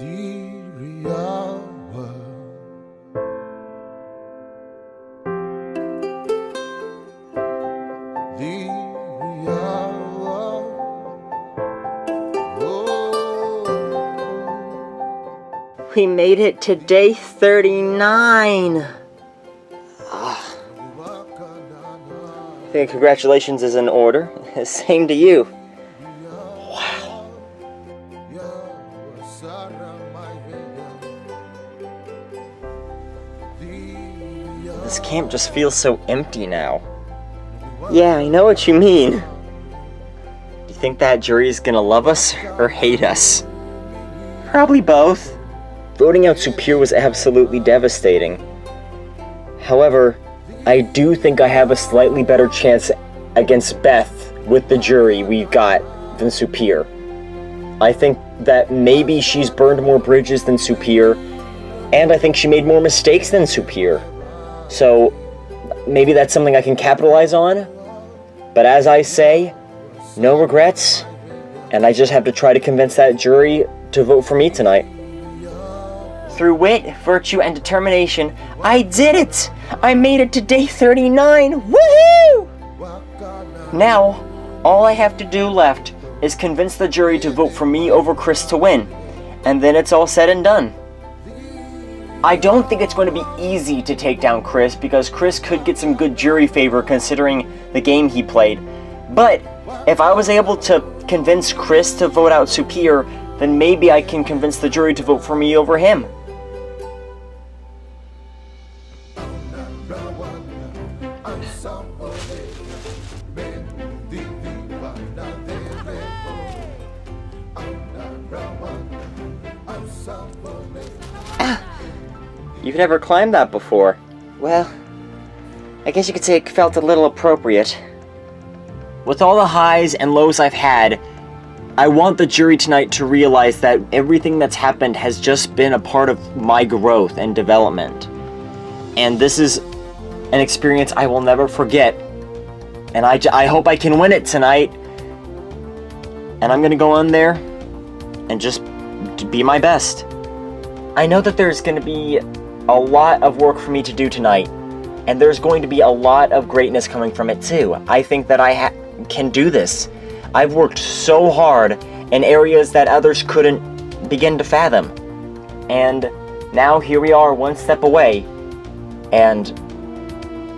the real world. The real world. Oh. We made it to day 39. I think congratulations is in order. Same to you. Wow. This camp just feels so empty now. Yeah, I know what you mean. Do you think that jury's gonna love us or hate us? Probably both. Voting out Superior was absolutely devastating. However, I do think I have a slightly better chance against Beth with the jury we've got than Superior. I think that maybe she's burned more bridges than Superior, and I think she made more mistakes than Superior. So maybe that's something I can capitalize on. But as I say, no regrets, and I just have to try to convince that jury to vote for me tonight. Through wit, virtue, and determination, I did it! I made it to day 39! Woohoo! Now, all I have to do left is convince the jury to vote for me over Chris to win, and then it's all said and done. I don't think it's going to be easy to take down Chris, because Chris could get some good jury favor considering the game he played. But if I was able to convince Chris to vote out Superior, then maybe I can convince the jury to vote for me over him. You've never climbed that before. Well, I guess you could say it felt a little appropriate. With all the highs and lows I've had, I want the jury tonight to realize that everything that's happened has just been a part of my growth and development. And this is an experience I will never forget. And I hope I can win it tonight. And I'm gonna go on there and just be my best. I know that there's gonna be a lot of work for me to do tonight, and there's going to be a lot of greatness coming from it too. I think that I can do this. I've worked so hard in areas that others couldn't begin to fathom. And now here we are, one step away, and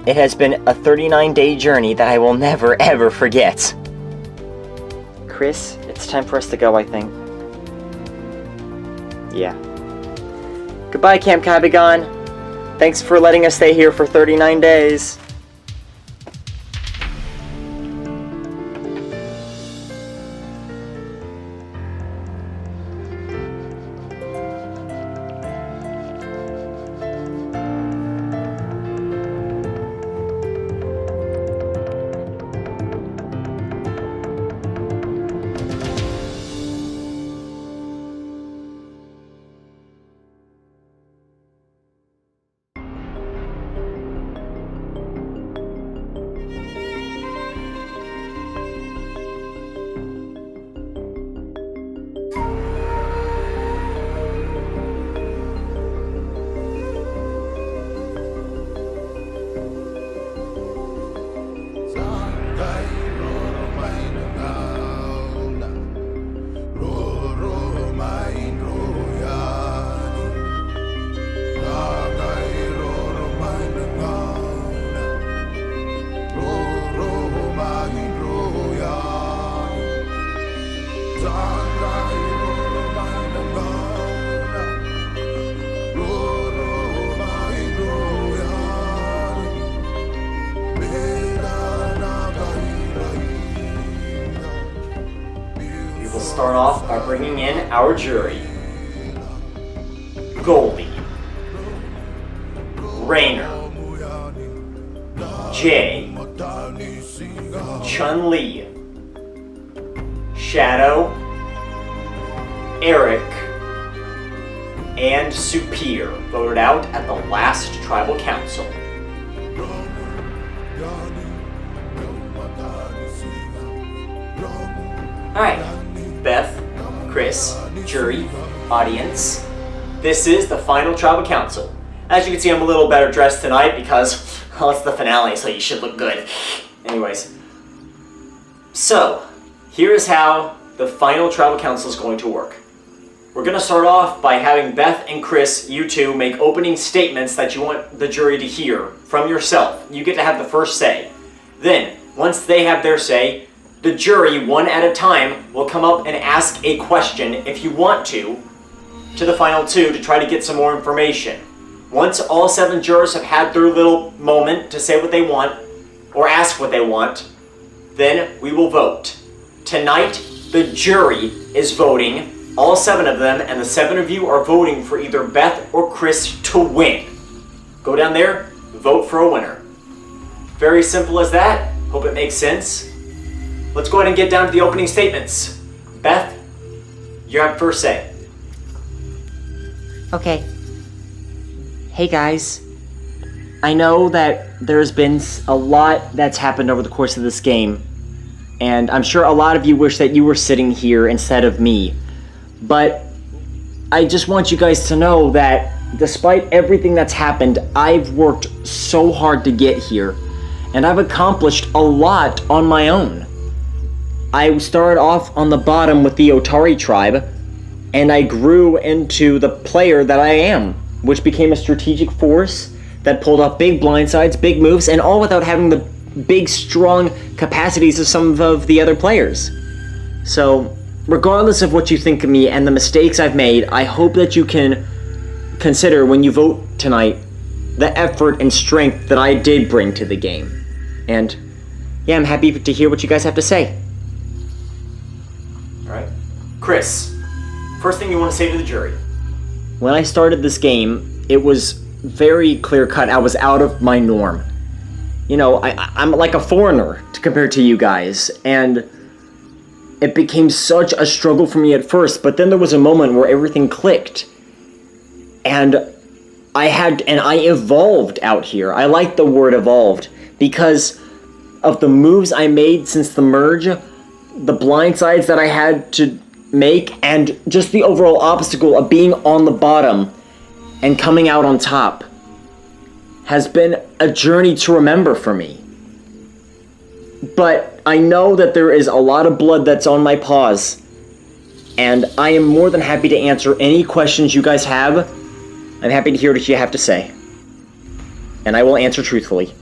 it has been a 39-day journey that I will never ever forget. Chris, it's time for us to go, I think. Yeah. Goodbye, Camp Kabigon. Thanks for letting us stay here for 39 days. Start off by bringing in our jury. Goldie, Rainer, Jay, Chun-Li, Shadow, Eric, and Superior voted out at the last tribal council. Alright, Beth, Chris, jury, audience, this is the final tribal council. As you can see, I'm a little better dressed tonight because, well, it's the finale, so you should look good. Anyways, so here is how the final tribal council is going to work. We're going to start off by having Beth and Chris, you two, make opening statements that you want the jury to hear from yourself. You get to have the first say. Then, once they have their say, the jury, one at a time, will come up and ask a question, if you want to the final two to try to get some more information. Once all 7 jurors have had their little moment to say what they want, or ask what they want, then we will vote. Tonight, the jury is voting, all 7 of them, and the 7 of you are voting for either Beth or Chris to win. Go down there, vote for a winner. Very simple as that. Hope it makes sense. Let's go ahead and get down to the opening statements. Beth, you have first say. Okay. Hey guys. I know that there's been a lot that's happened over the course of this game, and I'm sure a lot of you wish that you were sitting here instead of me. But I just want you guys to know that despite everything that's happened, I've worked so hard to get here, and I've accomplished a lot on my own. I started off on the bottom with the Otari tribe, and I grew into the player that I am, which became a strategic force that pulled off big blindsides, big moves, and all without having the big, strong capacities of some of the other players. So, regardless of what you think of me and the mistakes I've made, I hope that you can consider when you vote tonight the effort and strength that I did bring to the game. And yeah, I'm happy to hear what you guys have to say. Alright. Chris, first thing you want to say to the jury. When I started this game, it was very clear-cut. I was out of my norm. You know, I'm like a foreigner compared to you guys, and it became such a struggle for me at first, but then there was a moment where everything clicked. And I evolved out here. I like the word evolved because of the moves I made since the merge, the blindsides that I had to make, and just the overall obstacle of being on the bottom and coming out on top has been a journey to remember for me. But I know that there is a lot of blood that's on my paws, and I am more than happy to answer any questions you guys have. I'm happy to hear what you have to say, and I will answer truthfully.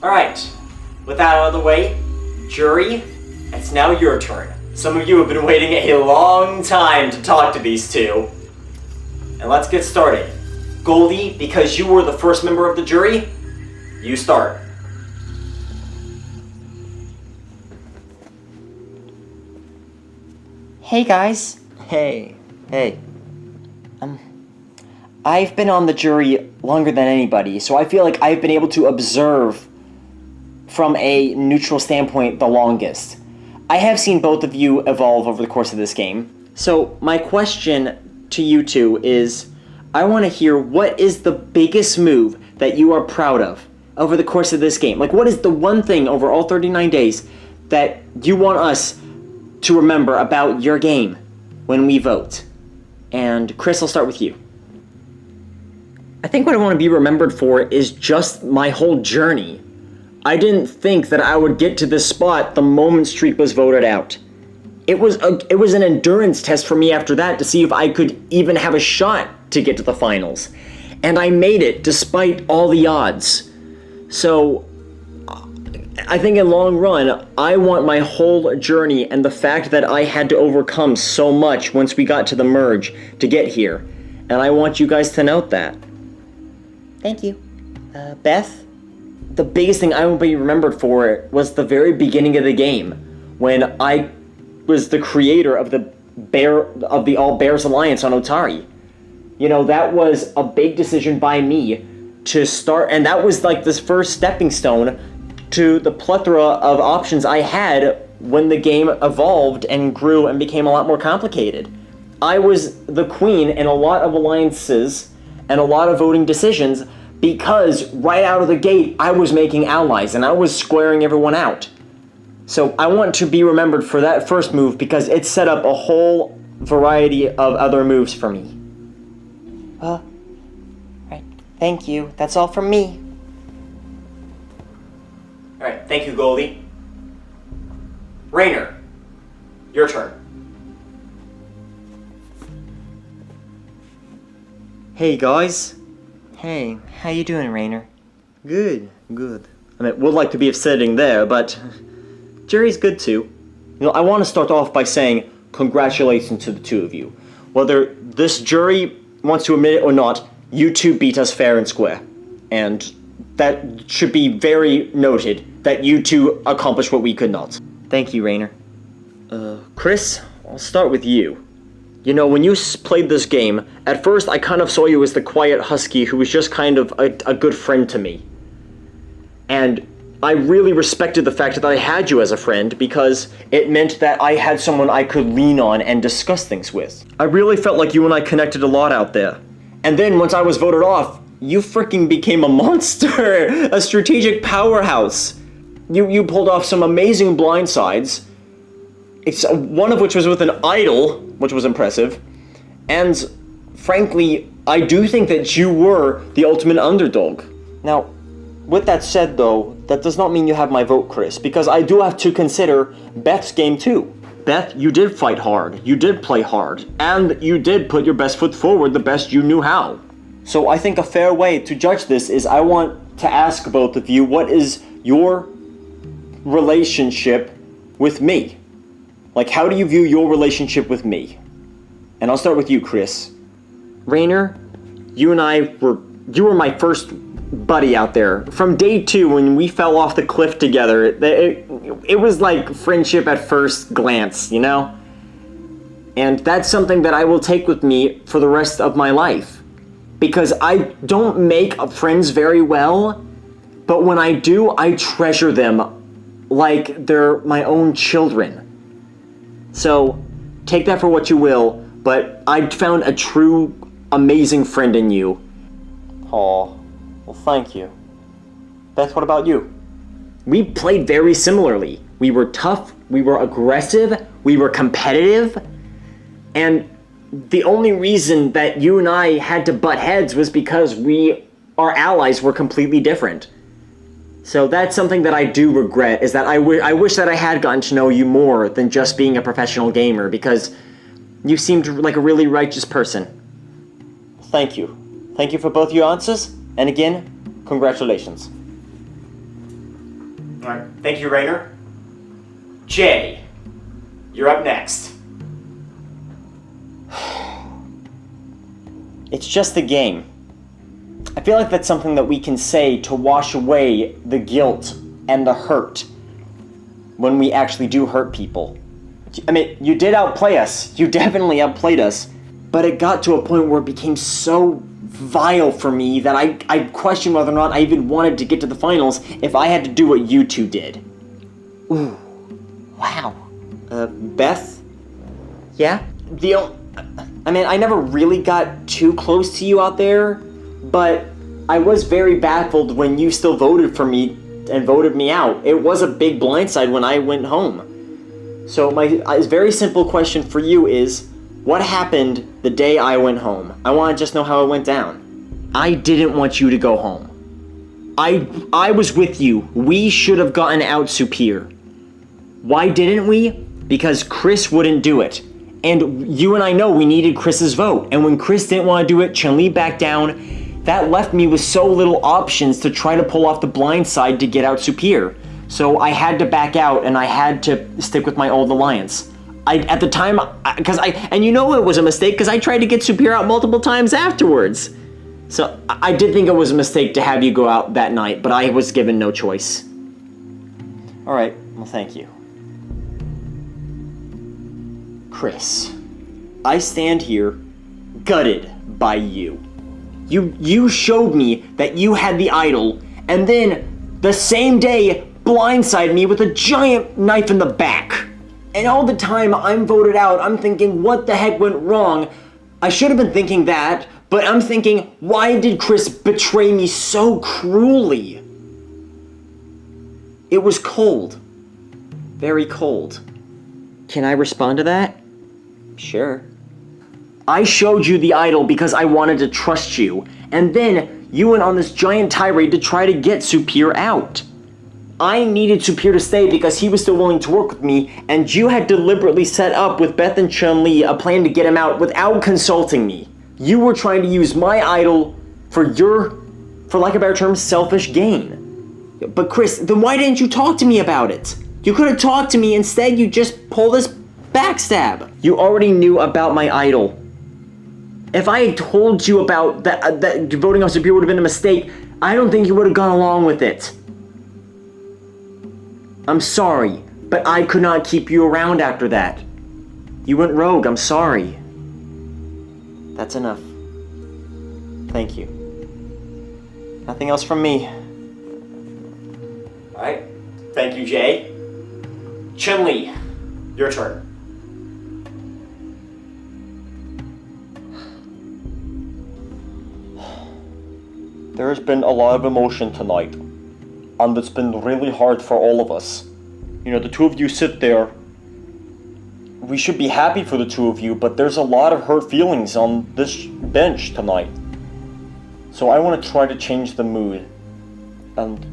Alright, with that out of the way, jury, it's now your turn. Some of you have been waiting a long time to talk to these two. And let's get started. Goldie, because you were the first member of the jury, you start. Hey guys. Hey. I've been on the jury longer than anybody, so I feel like I've been able to observe from a neutral standpoint the longest. I have seen both of you evolve over the course of this game. So my question to you two is, I want to hear what is the biggest move that you are proud of over the course of this game? Like, what is the one thing over all 39 days that you want us to remember about your game when we vote? And Chris, I'll start with you. I think what I want to be remembered for is just my whole journey. I didn't think that I would get to this spot the moment Streak was voted out. It was an endurance test for me after that to see if I could even have a shot to get to the finals. And I made it despite all the odds. So I think in long run, I want my whole journey and the fact that I had to overcome so much once we got to the merge to get here. And I want you guys to note that. Thank you. Beth? The biggest thing I will be remembered for was the very beginning of the game, when I was the creator of the All Bears Alliance on Otari. You know, that was a big decision by me to start, and that was like this first stepping stone to the plethora of options I had when the game evolved and grew and became a lot more complicated. I was the queen in a lot of alliances and a lot of voting decisions because right out of the gate I was making allies and I was squaring everyone out. So I want to be remembered for that first move because it set up a whole variety of other moves for me. Right. Thank you. That's all from me. Alright, thank you, Goldie. Rainer, your turn. Hey, guys. Hey, how you doing, Rainer? Good. I mean, would like to be sitting there, but Jerry's good too. You know, I want to start off by saying congratulations to the two of you. Whether this jury wants to admit it or not, you two beat us fair and square. And that should be very noted, that you two accomplished what we could not. Thank you, Rainer. Chris, I'll start with you. You know, when you played this game, at first I kind of saw you as the quiet husky who was just kind of a good friend to me. And I really respected the fact that I had you as a friend because it meant that I had someone I could lean on and discuss things with. I really felt like you and I connected a lot out there. And then once I was voted off, you freaking became a monster, a strategic powerhouse. You pulled off some amazing blindsides. One of which was with an idol, which was impressive. And frankly, I do think that you were the ultimate underdog. Now, with that said though, that does not mean you have my vote, Chris, because I do have to consider Beth's game too. Beth, you did fight hard, you did play hard, and you did put your best foot forward the best you knew how. So I think a fair way to judge this is I want to ask both of you, what is your relationship with me? Like, how do you view your relationship with me? And I'll start with you, Chris. Rainer, you were my first buddy out there. From day 2, when we fell off the cliff together, it was like friendship at first glance, you know? And that's something that I will take with me for the rest of my life. Because I don't make friends very well, but when I do, I treasure them like they're my own children. So, take that for what you will, but I found a true, amazing friend in you. Aw, well thank you. Beth, what about you? We played very similarly. We were tough, we were aggressive, we were competitive, and the only reason that you and I had to butt heads was because our allies were completely different. So that's something that I do regret, is that I wish that I had gotten to know you more than just being a professional gamer, because you seemed like a really righteous person. Thank you. Thank you for both your answers, and again, congratulations. Alright, thank you, Rainer. Jay, you're up next. It's just a game. I feel like that's something that we can say to wash away the guilt and the hurt when we actually do hurt people. I mean, you did outplay us. You definitely outplayed us. But it got to a point where it became so vile for me that I questioned whether or not I even wanted to get to the finals if I had to do what you two did. Ooh. Wow. Beth? Yeah? I mean, I never really got too close to you out there, but I was very baffled when you still voted for me and voted me out. It was a big blindside when I went home. So my very simple question for you is, what happened the day I went home? I want to just know how it went down. I didn't want you to go home. I was with you. We should have gotten out Superior. Why didn't we? Because Chris wouldn't do it. And you and I know we needed Chris's vote. And when Chris didn't want to do it, Chun-Li backed down. That left me with so little options to try to pull off the blind side to get out Superior. So I had to back out and I had to stick with my old alliance. At the time, and you know it was a mistake because I tried to get Superior out multiple times afterwards. So I did think it was a mistake to have you go out that night, but I was given no choice. Alright, well thank you. Chris, I stand here gutted by you. You showed me that you had the idol, and then the same day blindsided me with a giant knife in the back. And all the time I'm voted out, I'm thinking, what the heck went wrong? I should have been thinking that, but I'm thinking, why did Chris betray me so cruelly? It was cold. very cold. Can I respond to that? Sure. I showed you the idol because I wanted to trust you, and then you went on this giant tirade to try to get Superior out. I needed Superior to stay because he was still willing to work with me, and you had deliberately set up with Beth and Chun-Li a plan to get him out without consulting me. You were trying to use my idol for lack of a better term, selfish gain. But Chris, then why didn't you talk to me about it? You could have talked to me, instead you just pull this backstab. You already knew about my idol. If I had told you about that voting on Superior would have been a mistake, I don't think you would have gone along with it. I'm sorry, but I could not keep you around after that. You went rogue, I'm sorry. That's enough. Thank you. Nothing else from me. Alright. Thank you, Jay. Chun-Li, your turn. There has been a lot of emotion tonight, and it's been really hard for all of us. You know, the two of you sit there. We should be happy for the two of you, but there's a lot of hurt feelings on this bench tonight. So I want to try to change the mood. And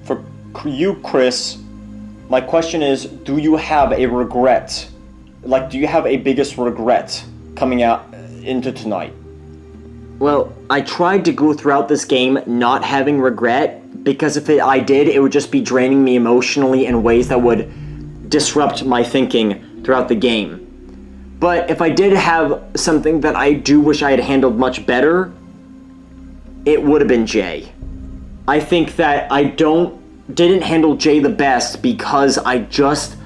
for you, Chris, my question is, do you have a regret? Like, do you have a biggest regret coming out into tonight? Well, I tried to go throughout this game not having regret, because if I did, it would just be draining me emotionally in ways that would disrupt my thinking throughout the game. But if I did have something that I do wish I had handled much better, it would have been Jay. I think that I didn't handle Jay the best because I just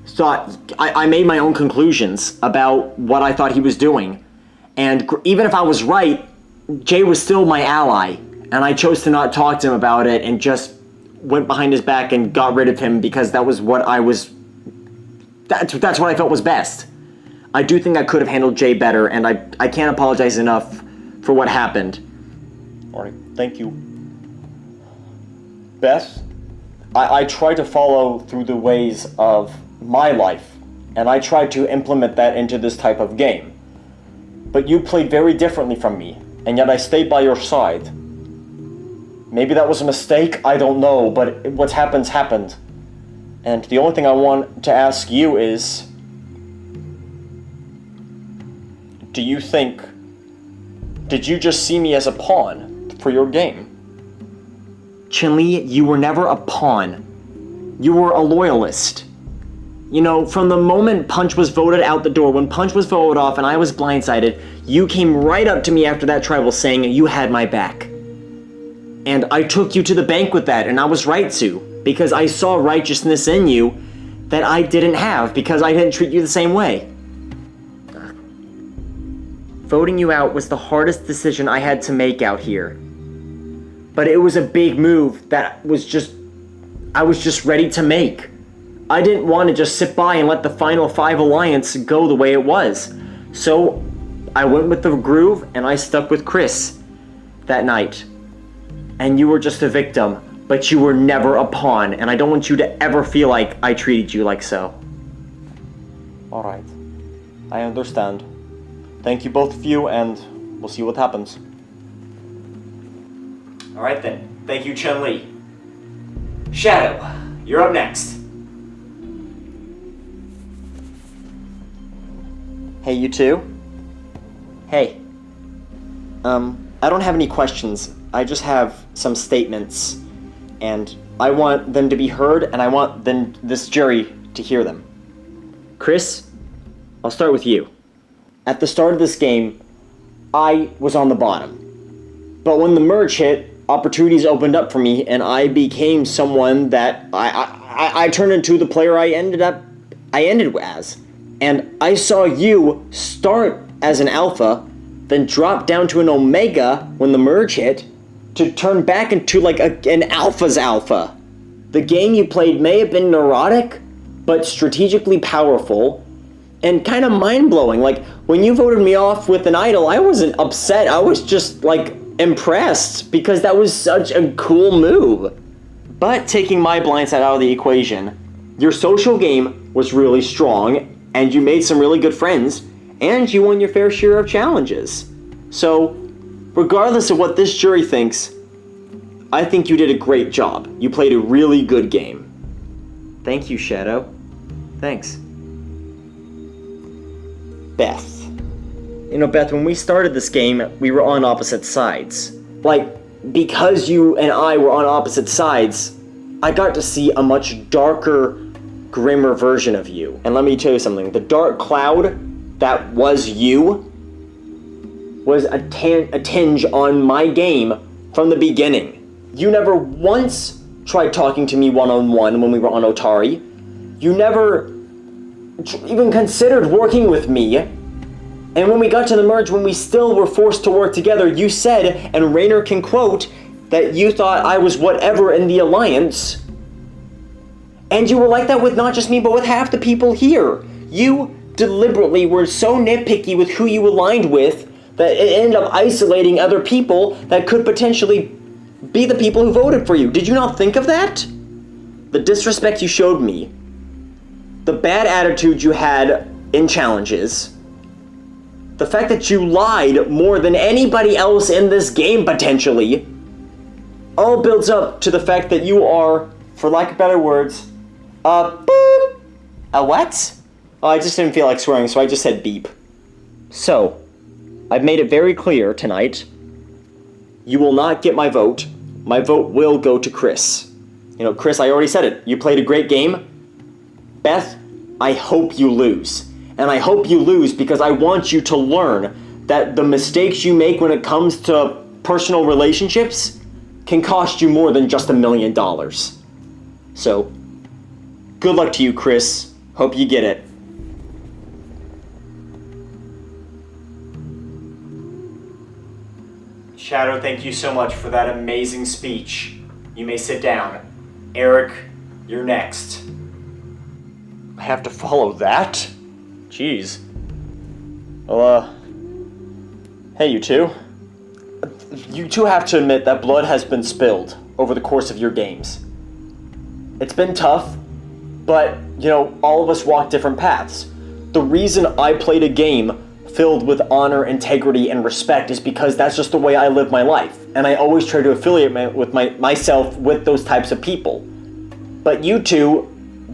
thought, I made my own conclusions about what I thought he was doing. And even if I was right, Jay was still my ally, and I chose to not talk to him about it and just went behind his back and got rid of him because that was what that's what I felt was best. I do think I could have handled Jay better, and I can't apologize enough for what happened. Alright, thank you. Beth, I try to follow through the ways of my life, and I tried to implement that into this type of game. But you played very differently from me, and yet I stayed by your side. Maybe that was a mistake, I don't know, but what happened. And the only thing I want to ask you is, did you just see me as a pawn for your game? Chun-Li, you were never a pawn. You were a loyalist. You know, from the moment Punch was voted out the door, when Punch was voted off and I was blindsided, you came right up to me after that tribal saying you had my back. And I took you to the bank with that, and I was right to, because I saw righteousness in you that I didn't have, because I didn't treat you the same way. Voting you out was the hardest decision I had to make out here. But it was a big move that I was just ready to make. I didn't want to just sit by and let the final 5 alliance go the way it was. So I went with the groove, and I stuck with Chris that night. And you were just a victim, but you were never a pawn, and I don't want you to ever feel like I treated you like so. Alright, I understand. Thank you both of you, and we'll see what happens. Alright then, thank you, Chun-Li. Shadow, you're up next. Hey, you two? Hey. I don't have any questions. I just have some statements, and I want them to be heard, and I want this jury to hear them. Chris, I'll start with you. At the start of this game, I was on the bottom. But when the merge hit, opportunities opened up for me, and I became someone that I turned into the player I ended as. And I saw you start as an alpha, then drop down to an omega when the merge hit, to turn back into like an alpha's alpha. The game you played may have been neurotic, but strategically powerful, and kind of mind-blowing. Like, when you voted me off with an idol, I wasn't upset, I was just, like, impressed, because that was such a cool move. But taking my blindside out of the equation, Your social game was really strong, and you made some really good friends, and you won your fair share of challenges. So, regardless of what this jury thinks, I think you did a great job. You played a really good game. Thank you, Shadow. Thanks. Beth. You know, Beth, when we started this game, we were on opposite sides. Like, because you and I were on opposite sides, I got to see a much darker, grimmer version of you. And let me tell you something, the dark cloud that was you was a tinge on my game from the beginning. You never once tried talking to me one-on-one when we were on Otari. You never even considered working with me. And when we got to the merge, when we still were forced to work together, you said, and Rainer can quote, that you thought I was whatever in the Alliance. And you were like that with not just me, but with half the people here. You deliberately were so nitpicky with who you aligned with that it ended up isolating other people that could potentially be the people who voted for you. Did you not think of that? The disrespect you showed me, the bad attitude you had in challenges, the fact that you lied more than anybody else in this game potentially, all builds up to the fact that you are, for lack of better words, a what? Oh, I just didn't feel like swearing, so I just said beep. So, I've made it very clear tonight, you will not get my vote. My vote will go to Chris. You know, Chris, I already said it. You played a great game. Beth, I hope you lose. And I hope you lose because I want you to learn that the mistakes you make when it comes to personal relationships can cost you more than just $1 million. So, good luck to you, Chris. Hope you get it. Shadow, thank you so much for that amazing speech. You may sit down. Eric, you're next. I have to follow that? Jeez. Well, hey, you two. You two have to admit that blood has been spilled over the course of your games. It's been tough, but, you know, all of us walk different paths. The reason I played a game filled with honor, integrity, and respect is because that's just the way I live my life. And I always try to affiliate myself with those types of people. But you two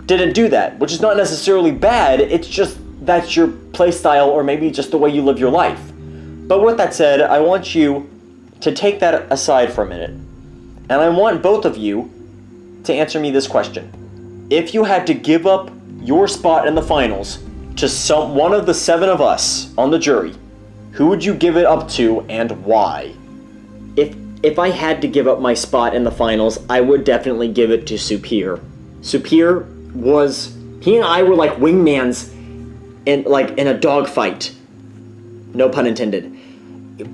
didn't do that, which is not necessarily bad, it's just that's your playstyle or maybe just the way you live your life. But with that said, I want you to take that aside for a minute. And I want both of you to answer me this question. If you had to give up your spot in the finals to one of the 7 of us on the jury, who would you give it up to and why? If I had to give up my spot in the finals, I would definitely give it to Supir. Supir he and I were like wingmans in a dogfight. No pun intended.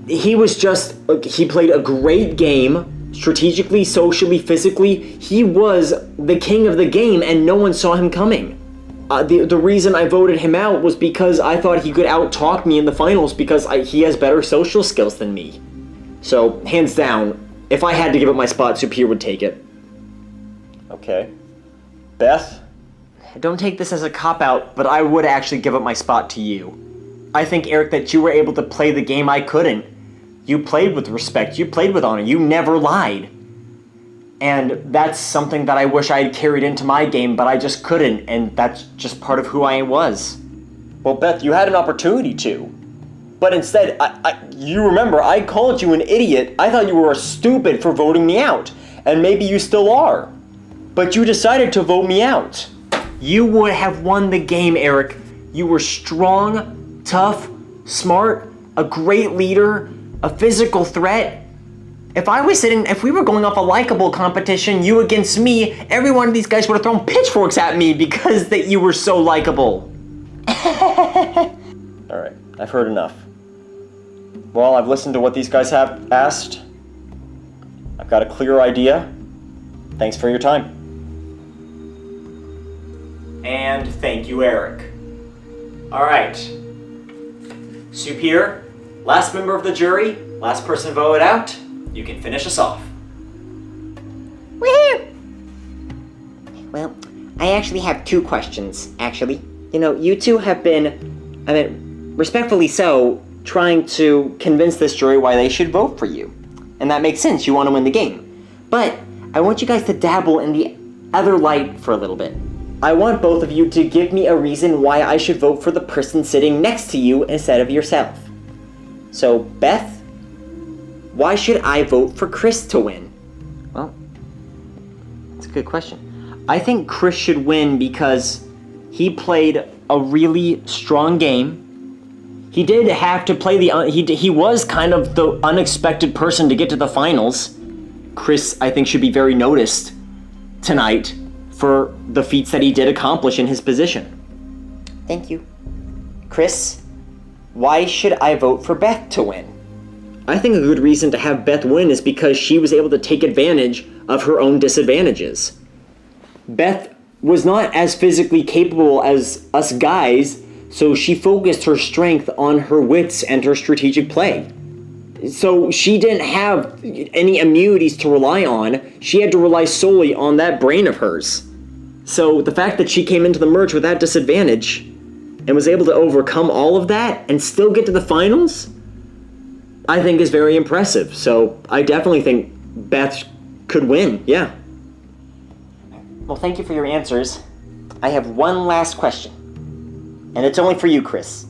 He was just, he played a great game, strategically, socially, physically. He was the king of the game and no one saw him coming. The reason I voted him out was because I thought he could out-talk me in the finals because he has better social skills than me. So, hands down, if I had to give up my spot, Supir would take it. Okay. Beth? Don't take this as a cop-out, but I would actually give up my spot to you. I think, Eric, that you were able to play the game I couldn't. You played with respect, you played with honor, you never lied. And that's something that I wish I had carried into my game, but I just couldn't, and that's just part of who I was. Well, Beth, you had an opportunity to. But instead, you remember, I called you an idiot. I thought you were stupid for voting me out. And maybe you still are. But you decided to vote me out. You would have won the game, Eric. You were strong, tough, smart, a great leader, a physical threat. If we were going off a likable competition, you against me, every one of these guys would have thrown pitchforks at me because that you were so likable. Alright, I've heard enough. Well, I've listened to what these guys have asked. I've got a clear idea. Thanks for your time. And thank you, Eric. Alright. Supir, last member of the jury, last person voted out. You can finish us off. Woohoo! Well, I actually have two questions, actually. You know, you two have been, respectfully so, trying to convince this jury why they should vote for you. And that makes sense, you want to win the game. But I want you guys to dabble in the other light for a little bit. I want both of you to give me a reason why I should vote for the person sitting next to you instead of yourself. So, Beth, why should I vote for Chris to win? Well, that's a good question. I think Chris should win because he played a really strong game. He did have to play he was kind of the unexpected person to get to the finals. Chris, I think, should be very noticed tonight for the feats that he did accomplish in his position. Thank you. Chris, why should I vote for Beth to win? I think a good reason to have Beth win is because she was able to take advantage of her own disadvantages. Beth was not as physically capable as us guys, so she focused her strength on her wits and her strategic play. So she didn't have any immunities to rely on. She had to rely solely on that brain of hers. So the fact that she came into the merge with that disadvantage and was able to overcome all of that and still get to the finals, I think is very impressive. So I definitely think Beth could win, yeah. Well, thank you for your answers. I have one last question. And it's only for you, Chris.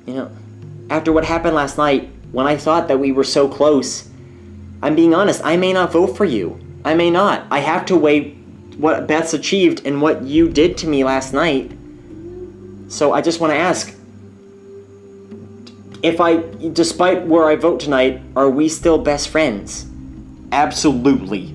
You know, after what happened last night, when I thought that we were so close, I'm being honest, I may not vote for you. I may not. I have to weigh what Beth's achieved and what you did to me last night. So I just want to ask, despite where I vote tonight, are we still best friends? Absolutely.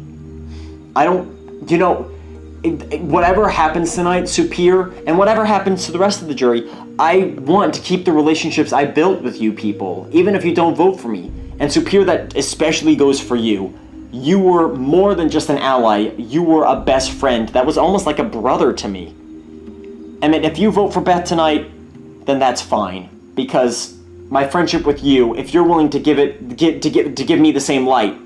Whatever happens tonight, Superior, and whatever happens to the rest of the jury, I want to keep the relationships I built with you people, even if you don't vote for me. And Superior, that especially goes for you. You were more than just an ally, you were a best friend. That was almost like a brother to me. I mean, if you vote for Beth tonight, then that's fine. Because my friendship with you, if you're willing to give me the same light,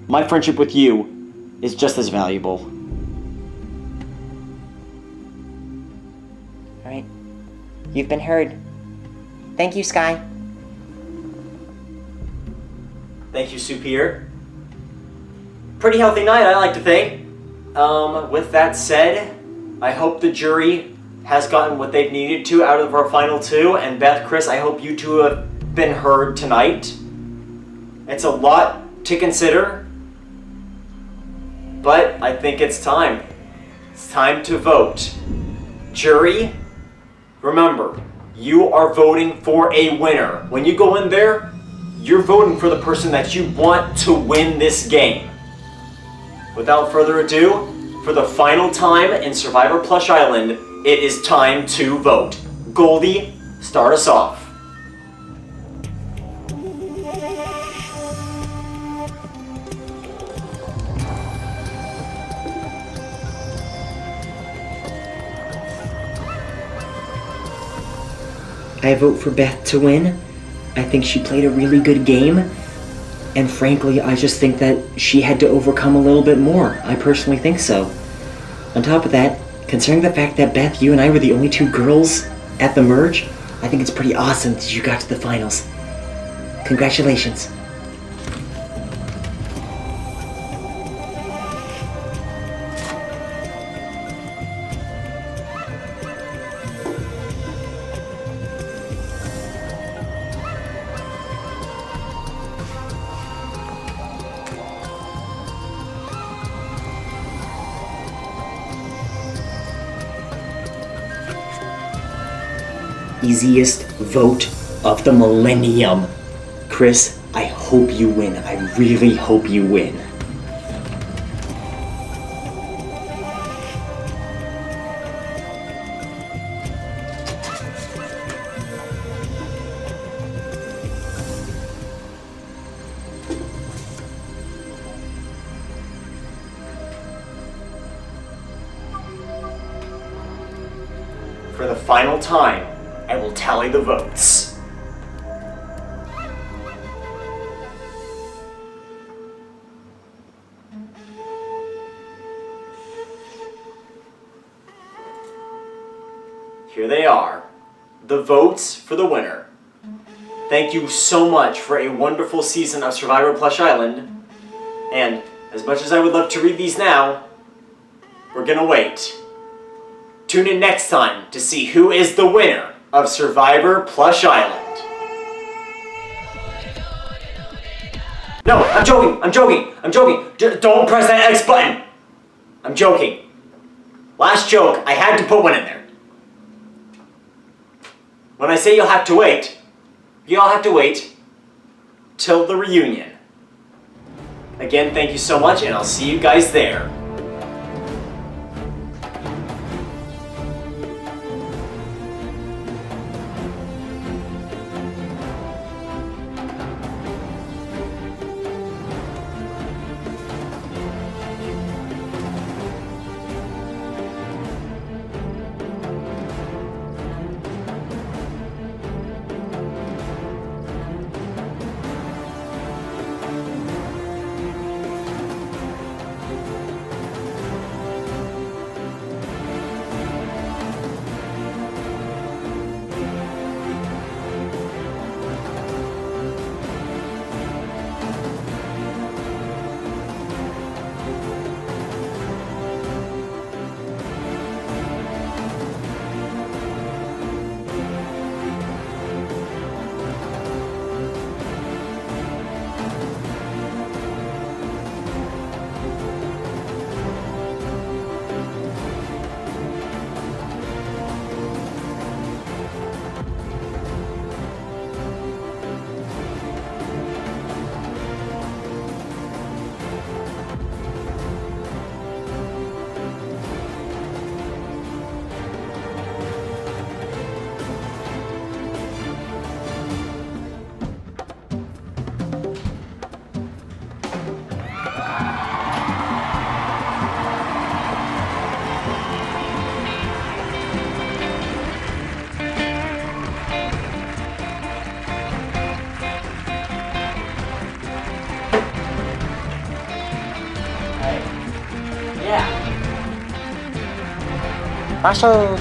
my friendship with you is just as valuable. Alright. You've been heard. Thank you, Sky. Thank you, Superior. Pretty healthy night, I like to think. With that said, I hope the jury has gotten what they've needed to out of our final two, and Beth, Chris, I hope you two have been heard tonight. It's a lot to consider, but I think it's time. It's time to vote. Jury, remember, you are voting for a winner. When you go in there, you're voting for the person that you want to win this game. Without further ado, for the final time in Survivor Plush Island, it is time to vote. Goldie, start us off. I vote for Beth to win. I think she played a really good game. And frankly, I just think that she had to overcome a little bit more. I personally think so. On top of that, considering the fact that Beth, you and I were the only two girls at the merge, I think it's pretty awesome that you got to the finals. Congratulations. Easiest vote of the millennium. Chris, I hope you win. I really hope you win. For the final time, I will tally the votes. Here they are, the votes for the winner. Thank you so much for a wonderful season of Survivor Plush Island. And as much as I would love to read these now, we're gonna wait. Tune in next time to see who is the winner of Survivor Plush Island. No, I'm joking. Don't press that X button. I'm joking. Last joke, I had to put one in there. When I say you'll have to wait till the reunion. Again, thank you so much, and I'll see you guys there.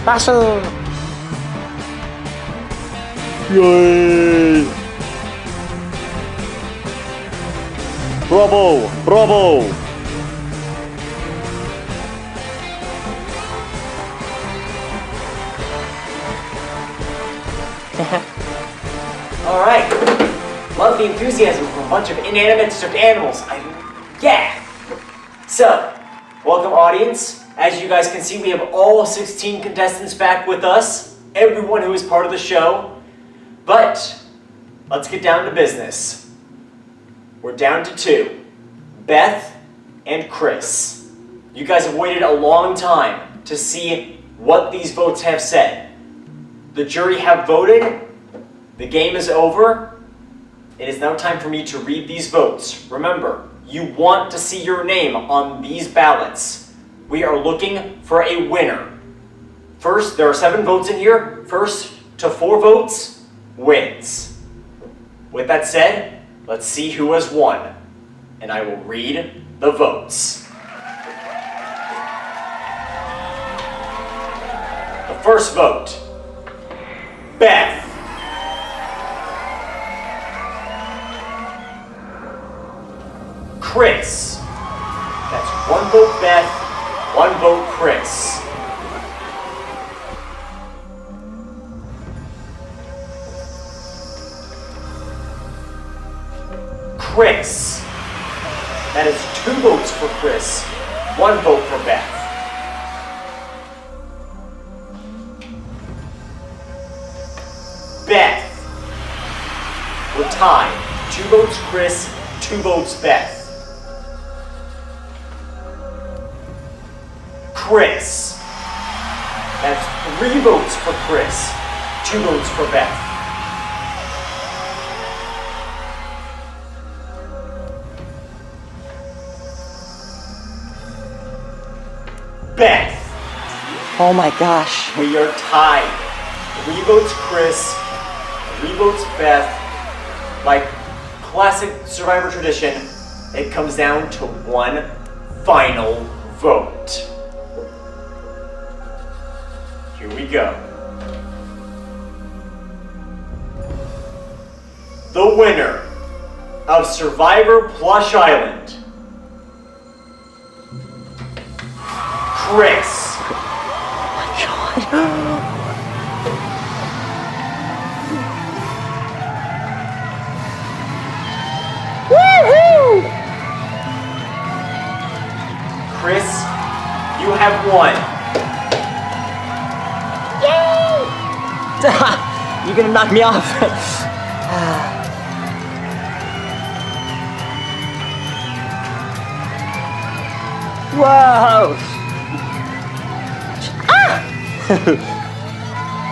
Paso. Yay! Bravo! Alright. Love the enthusiasm from a bunch of inanimate stuffed animals. Yeah! So, welcome audience. As you guys can see, we have all 16 contestants back with us. Everyone who is part of the show. But, let's get down to business. We're down to 2. Beth and Chris. You guys have waited a long time to see what these votes have said. The jury have voted. The game is over. It is now time for me to read these votes. Remember, you want to see your name on these ballots. We are looking for a winner. First, there are 7 votes in here. First to 4 votes wins. With that said, let's see who has won. And I will read the votes. The first vote, Beth. Chris. That's 1 vote Beth, 1 vote Chris. Chris. That is 2 votes for Chris, 1 vote for Beth. Beth. We're tied. 2 votes Chris, 2 votes Beth. Chris. That's 3 votes for Chris, 2 votes for Beth. Beth. Oh my gosh. We are tied. 3 votes Chris, 3 votes Beth. Like classic Survivor tradition, it comes down to 1 final vote. Here we go. the winner of Survivor Plush Island, Chris. Woohoo! Chris, you have won. You're gonna knock me off. Whoa!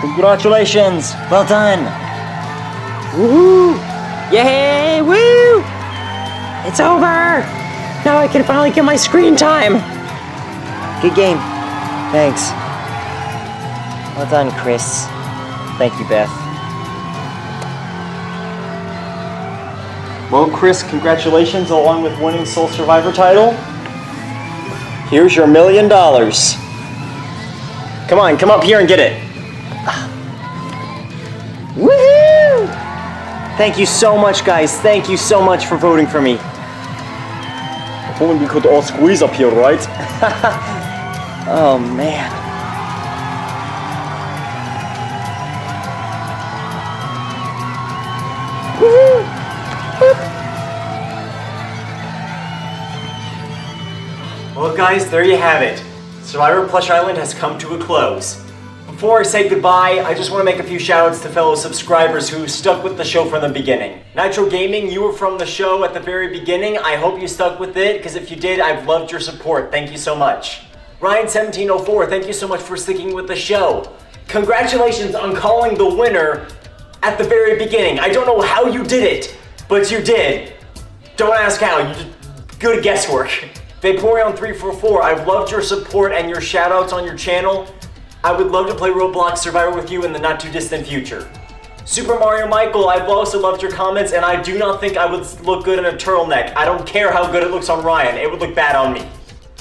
Congratulations! Well done! Woohoo! Yay! Woo! It's over! Now I can finally get my screen time! Good game. Thanks. Well done, Chris. Thank you, Beth. Well, Chris, congratulations along with winning Sole Survivor title. Here's your $1 million. Come on, come up here and get it. Woohoo! Thank you so much, guys. Thank you so much for voting for me. If only we could all squeeze up here, right? Oh, man. Woohoo! Well, guys, there you have it. Survivor Plush Island has come to a close. Before I say goodbye, I just want to make a few shoutouts to fellow subscribers who stuck with the show from the beginning. Nitro Gaming, you were from the show at the very beginning. I hope you stuck with it, because if you did, I've loved your support. Thank you so much. Ryan1704, thank you so much for sticking with the show. Congratulations on calling the winner at the very beginning. I don't know how you did it, but you did. Don't ask how, you did good guesswork. Vaporeon344, I've loved your support and your shoutouts on your channel. I would love to play Roblox Survivor with you in the not too distant future. Super Mario Michael, I've also loved your comments, and I do not think I would look good in a turtleneck. I don't care how good it looks on Ryan, it would look bad on me.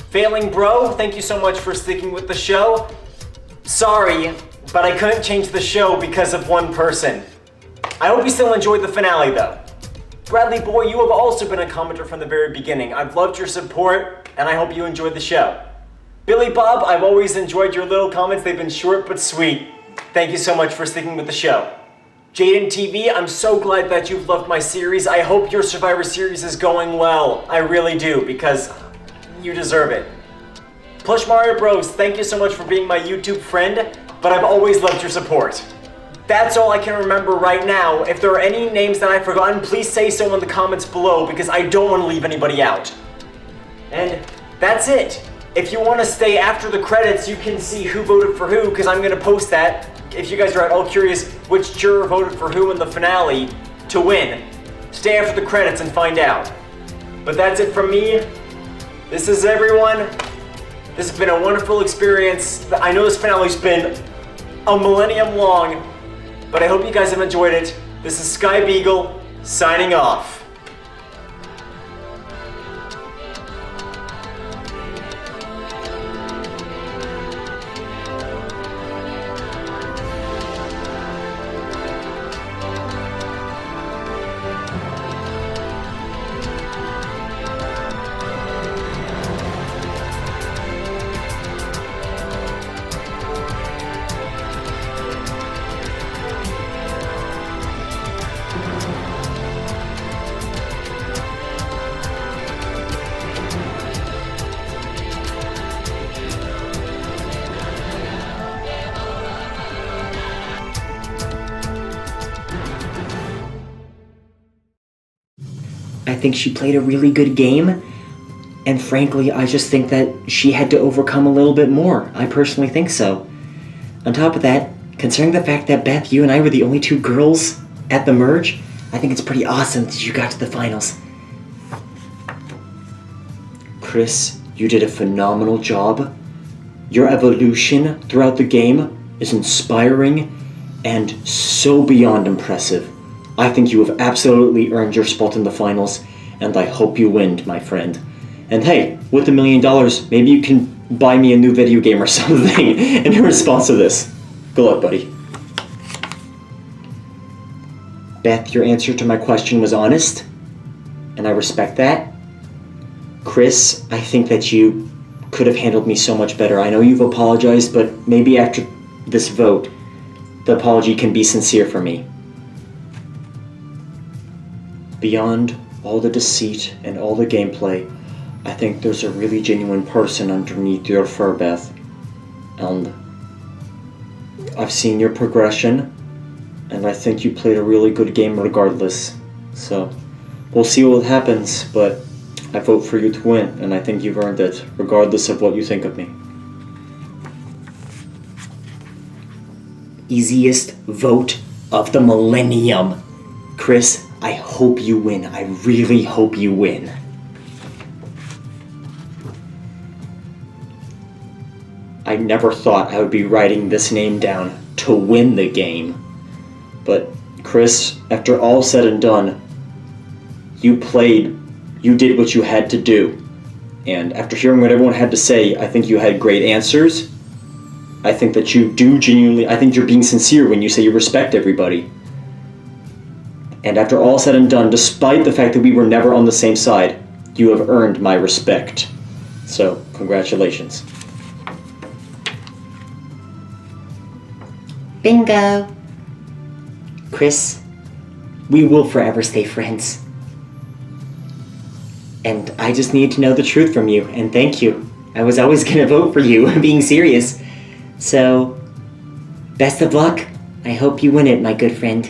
Failing Bro, thank you so much for sticking with the show. Sorry, but I couldn't change the show because of one person. I hope you still enjoyed the finale though. Bradley Boy, you have also been a commenter from the very beginning. I've loved your support, and I hope you enjoyed the show. Billy Bob, I've always enjoyed your little comments. They've been short but sweet. Thank you so much for sticking with the show. Jaden TV, I'm so glad that you've loved my series. I hope your Survivor series is going well. I really do, because you deserve it. Plush Mario Bros, thank you so much for being my YouTube friend, but I've always loved your support. That's all I can remember right now. If there are any names that I've forgotten, please say so in the comments below, because I don't want to leave anybody out. And that's it. If you want to stay after the credits, you can see who voted for who, because I'm going to post that. If you guys are at all curious which juror voted for who in the finale to win, stay after the credits and find out. But that's it from me. This is everyone. This has been a wonderful experience. I know this finale's been a millennium long, but I hope you guys have enjoyed it. This is Sky Beagle, signing off. I think she played a really good game, and frankly, I just think that she had to overcome a little bit more. I personally think so. On top of that, considering the fact that Beth, you and I were the only two girls at the merge, I think it's pretty awesome that you got to the finals. Chris, you did a phenomenal job. Your evolution throughout the game is inspiring and so beyond impressive. I think you have absolutely earned your spot in the finals, and I hope you win, my friend. And hey, with $1 million, maybe you can buy me a new video game or something in response to this. Good luck, buddy. Beth, your answer to my question was honest, and I respect that. Chris, I think that you could have handled me so much better. I know you've apologized, but maybe after this vote, the apology can be sincere for me. Beyond all the deceit and all the gameplay, I think there's a really genuine person underneath your fur, Beth. And I've seen your progression, and I think you played a really good game regardless. So, we'll see what happens, but I vote for you to win, and I think you've earned it, regardless of what you think of me. Easiest vote of the millennium. Chris, I hope you win. I really hope you win. I never thought I would be writing this name down to win the game. But Chris, after all said and done, you did what you had to do. And after hearing what everyone had to say, I think you had great answers. I think that you do genuinely, I think you're being sincere when you say you respect everybody. And after all said and done, despite the fact that we were never on the same side, you have earned my respect. So, congratulations. Bingo. Chris, we will forever stay friends. And I just need to know the truth from you, and thank you. I was always gonna vote for you, being serious. So, best of luck. I hope you win it, my good friend.